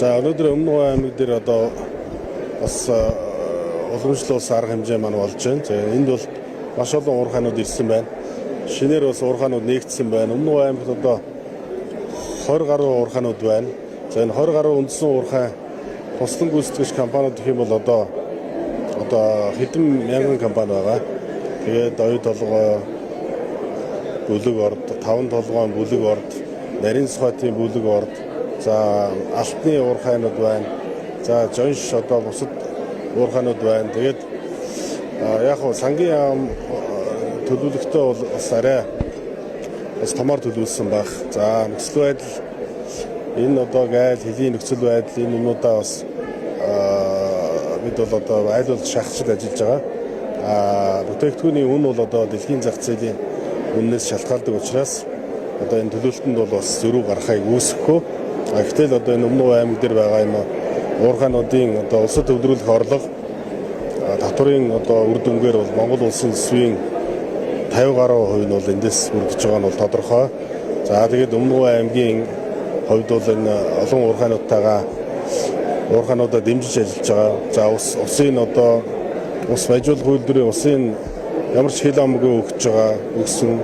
За өнөөдөр Өмнөг аймаг дээр одоо бас уламжлалт арга хэмжээ маань болж байна. За энд бол маш олон уурхайнууд ирсэн байна. Шинээр бас уурхайнууд нэгдсэн байна. Өмнөг аймагт одоо 20 гаруй уурхайнууд байна. За энэ 20 гаруй үндсэн уурхай туслан гүйцэтгэгч компаниуд гэх юм бол одоо хэдэн мянган компани байгаа. Тэгээд оюу толгой бүлэг орд, таван толгойн бүлэг орд, нарийн сухатын бүлэг орд, за алтны уурхайнууд байна. За жонш одоо бусад уурхайнууд байна. Тэгээд яг хөө сангийн яам төлөвлөгтөө бол бас арай бас томор төлөвлөсөн баг. За нөхцөл байдал энэ одоо гайл хэлийн нөхцөл байдал энэ юмудаа бас бид бол одоо аль бол шахажид ажиллаж байгаа. Бүтээгдэхүүний үн бол одоо дэлхийн зах зээлийн үннээс шалтгаалдаг учраас одоо энэ төлөвлөлтөнд бол бас зөрүү гарахыг үүсэхгүй. Гэтэл одоо энэ Өмнөг аймаг дээр байгаа энэ уурхайнуудын одоо улсад төвлөрүүлэх орлого татварын одоо үр дүнгээр бол Монгол улсын эсвийн 50 гаруй хувь нь бол эндээс бүрдэж байгаа нь бол тодорхой. За тэгээд Өмнөг аймгийн хувьд бол энэ олон уурхайнуудаа дэмжиж ажиллаж байгаа. За усын одоо ус баяжуулах үйлдвэрийн усын ямар ч хил амгүй өгсөн.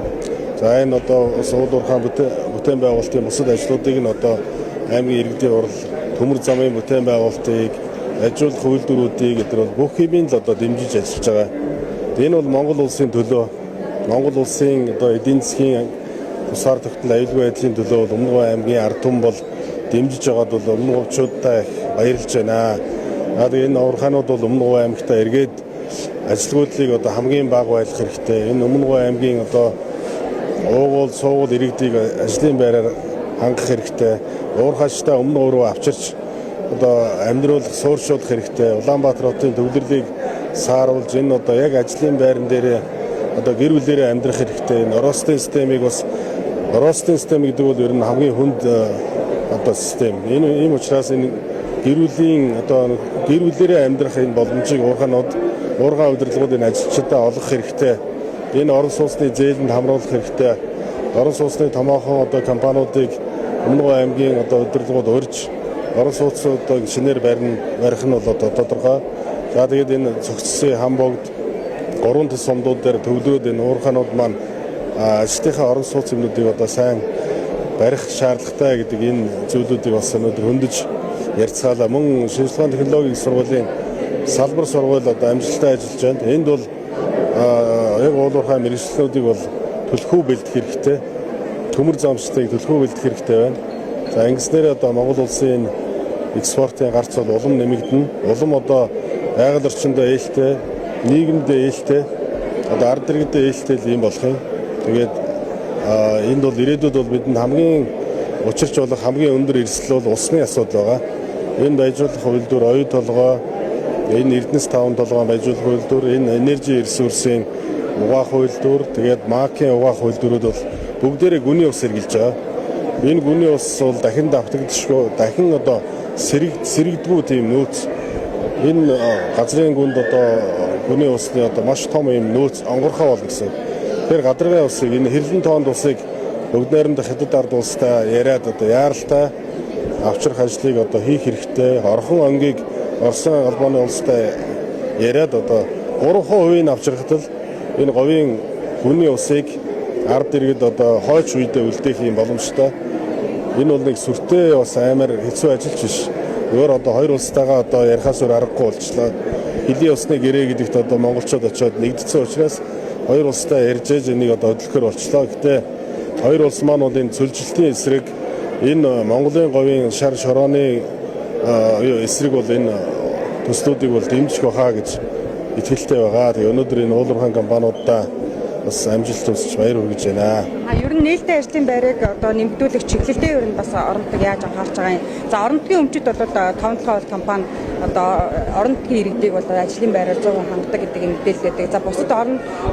За энэ одоо ус уурхай бүтээн байгуулалтын бусад ажлуудыг нь одоо аймгийн иргэдийн урал төмөр замын бүтээн байгуулалтыг ажиулах үйлдвэрүүдийг эдгээр бол бүх хэмжээнд л одоо дэмжиж ажиллаж байгаа. Энэ бол Монгол улсын төлөө, Монгол улсын одоо эдийн засгийн тусаар тогтнол аюулгүй байдлын төлөө Өмнөг аймгийн ард түмэн бол дэмжиж байгаад бол өмнөгчуудаа их баярлж байна. Тэгээд энэ уурхайнууд бол Өмнөг аймагтаа эргээд ажилтгуудлыг одоо хамгийн бага байлгах хэрэгтэй. Энэ Өмнөг аймгийн одоо уугуул, суугуул иргэдийг ажлын байраар хангах хэрэгтэй. Уурхайчтай өмнө рүү авчирч одоо амьдруулах, суурьшуулах хэрэгтэй. Улаанбаатар хотын төвлөрлийг сааруулж энэ одоо яг ажлын байран дээр одоо гэр бүлээрээ амьдрах хэрэгтэй. Энэ оростын системийг бас оростын систем гэдэг бол ер нь хамгийн хүнд одоо систем. Энэ ийм учраас энэ гэр бүлээрээ амьдрах энэ боломжийг уурхай удирдлагуудын ажилчдаа олгох хэрэгтэй. Энэ орон сууцны зээлэнд хамруулах хэрэгтэй. Орон сууцны томоохон одоо компаниудыг Өмнөг аймгийн одоо удирдлагууд урьж орон сууцуудыг шинээр барих нь бол одоо тодорхой. За тэгээд энэ цогцлын хамбогд гурван төс сумдууд дээр төвлөрөөд энэ уурхайнууд маань ажилтныхаа орон сууц юмнуудыг одоо сайн барих шаардлагатай гэдэг энэ зүйлүүдийг бас өнөөдөр хөндөж ярьцгаалаа. Мөн шинжилгээ технологийн сургуулийн салбар сургууль одоо амжилттай ажиллаж байна. Энд бол яг уурхай мэргэжлүүдийг бол төлхөө бэлдэх хэрэгтэй. Төмөр замчдыг төлхөө бэлдэх хэрэгтэй байна. За ингэснээр одоо Монгол улсын экспортын гарц бол улам нэмэгдэнэ. Улам одоо байгаль орчиндөө ээлтэй, нийгэмдээ ээлтэй, одоо ард иргэдээ ээлтэй юм болох юм. Тэгээд энд бол ирээдүйд бол бидэнд хамгийн учирч болох хамгийн өндөр эрсдэл бол усны асуудал байгаа. Энэ баяжуулах үйлдвэр, оюу толгой, энэ Эрдэнэс таван толгойн баяжуулах үйлдвэр, энэ энержи ресурсын угаах үйлдвэр, тэгээд МАК-ийн угаах үйлдвэрүүд бол бүгдээрээ гүний ус хэрглэж байгаа. Энэ гүний ус бол дахин давтагдчихгүй, дахин одоо сэрэгдгүй тийм нөөц. Энэ газрын гүнд одоо гүний усны одоо маш том юм нөөц онгорхоо бол гэсэн. Тэр гадаргын усыг энэ хэрлэн тоонд усыг бүгд найрамдах хятад ард улстай яриад одоо яаралтай авчрах ажлыг одоо хийх хэрэгтэй. Орхон ангийг Оросын албаны улстай яриад одоо 3% нь авчрахад л энэ говийн гүний усыг ард иргэд одоо хойч үедээ үлдээх юм боломжтой. Энэ бол нэг сүртэй бас амар хэцүү ажиллаж биш. Өөр одоо хоёр улстайгаа одоо ярихаас өөр аргагүй болчлаа. Хэлийн усны гэрээ гэдэгт одоо монголчууд очиод нэгдсэн учраас хоёр улстай ярьж энийг одоо хөдөлгөхөр болчлоо. Гэтэ хоёр улс маань бол энэ цөлжилтийн эсрэг энэ Монголын говийн шар шорооны эсрэг бол энэ төслүүдийг бол дэмжих байхаа гэж итгэлтэй байгаа. Тэгээ өнөөдөр энэ уурхай компаниудаа бас амжилт төсч баяр хүргэж байна. Ер нь нээлттэй ажлын байрыг одоо нэмэгдүүлэх чиглэлдээ ер нь бас орон нутаг яаж анхаарч байгаа юм. За орон нутгийн өмчөд бол таван толгой компани одоо орон нутгийн иргэдийг бол ажлын байраар 100% хангадаг гэдэг юм мэдээлэлтэй. За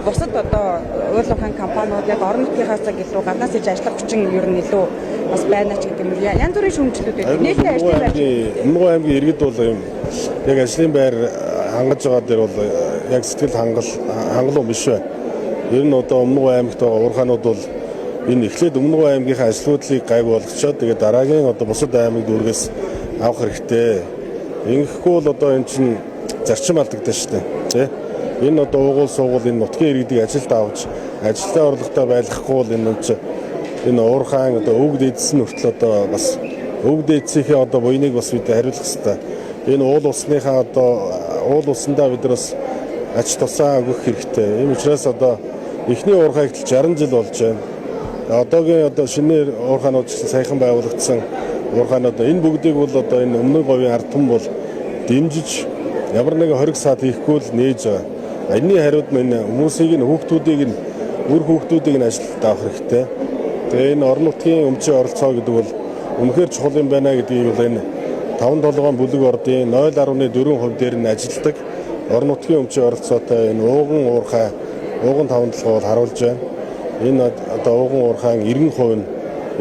бусад одоо уурхай компаниуд яг орон нутгийнхаас илүү гаднаас иж ажиллах хүчин ер нь илүү бас байна ч гэдэг юм. Янз бүрийн шүүмжлүүд байдаг. Нээлттэй ажлын байр. Өмнөг аймгийн иргэд бол юм яг ажлын байр хангаж байгаа дээр бол яг сэтгэл хангалуун биш бай. Ер нь одоо Өмнөг аймагт байгаа уурхайнууд бол энэ эхлээд Өмнөг аймгийнхаа ажлуудлыг гайг болгочоод тэгээд дараагийн одоо бусад аймаг дүүргээс авах хэрэгтэй. Ингэхгүй бол одоо энэ чинь зарчим алдагдана шүү дээ. Тэ? Энэ одоо уугуул суугуул энэ нутгийн иргэдийг ажилд авч ажилдаа орлоготой байлгахгүй бол энэ уурхаан одоо өвөг дээдсэн хүртэл одоо бас өвөг дээдсийнхээ одоо буйныг бас бид хариулах хэрэгтэй. Энэ уул усныхаа одоо уул усандаа бид нар бас ач тусаа өгөх хэрэгтэй. Ийм учраас одоо эхний уурхайг 60 жил болж байна. Одоогийн одоо шинээр уурхаанууд саяхан байгуулагдсан уурхаанууд энэ бүгдийг бол одоо энэ өмнө говийн ард түмэн бол дэмжиж ямар нэгэн хориг саад хийхгүй л нээж байгаа. Энэний хариуд нь хүмүүсийг нь хүүхдүүдийг нь үр хүүхдүүдийг нь ажилд авах хэрэгтэй. Тэгээ энэ орон нутгийн өмчийн оролцоо гэдэг бол үнэхээр чухал юм байна гэдгийг бол энэ 5-7 бүлэг ордын 0.4% дээр нь ажилтдаг орон нутгийн өмчийн оролцоотой энэ ууган уурхай ууган 5-7 бол харуулж байна. Энэ одоо ууган уурхайн 90% нь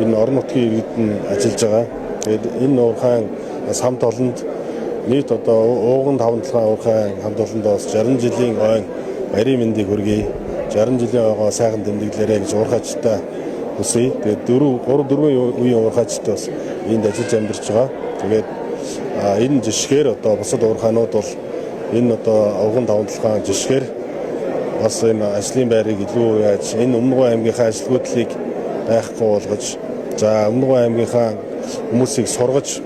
энэ орон нутгийн иргэд нь ажиллаж байгаа. Тэгээд энэ уурхайн бас хамт олонд нийт одоо ууган 5-7 уурхайн хамт олондоос 60 жилийн ойн баярын мэндийг хүргэе. 60 жилийн ойгоо сайхан тэмдэглээрэй гэж уурхайчтай хүсье. Тэгээд 4 үеийн уурхайчтай бас энд ажиллаж амьдарч байгаа. Тэгээд энэ жишгээр одоо бусад уурхайнууд бол энэ одоо ууган 5-7 жишгээр бас энэ ажлын байрыг илүү яаж энэ Өмнөговь аймгийнхаа ажилгүйдлийг байхгүй болгож за Өмнөговь аймгийнхаа хүмүүсийг сургаж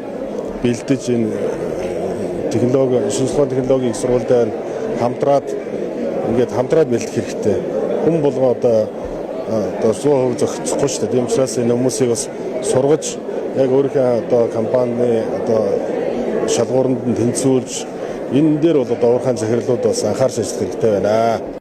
бэлдэж энэ технологи шинжилгээ технологийн их сургуультай хамтраад бэлдэх хэрэгтэй. Хүн болгоо одоо 100% зохицохгүй шүү дээ. Тийм учраас энэ хүмүүсийг бас сургаж яг өөрийнхөө одоо компани одоо шалгууранд нь тэнцвүүлж энэ дээр бол одоо уурхайн захирлууд бас анхаарч ажиллах хэрэгтэй байна.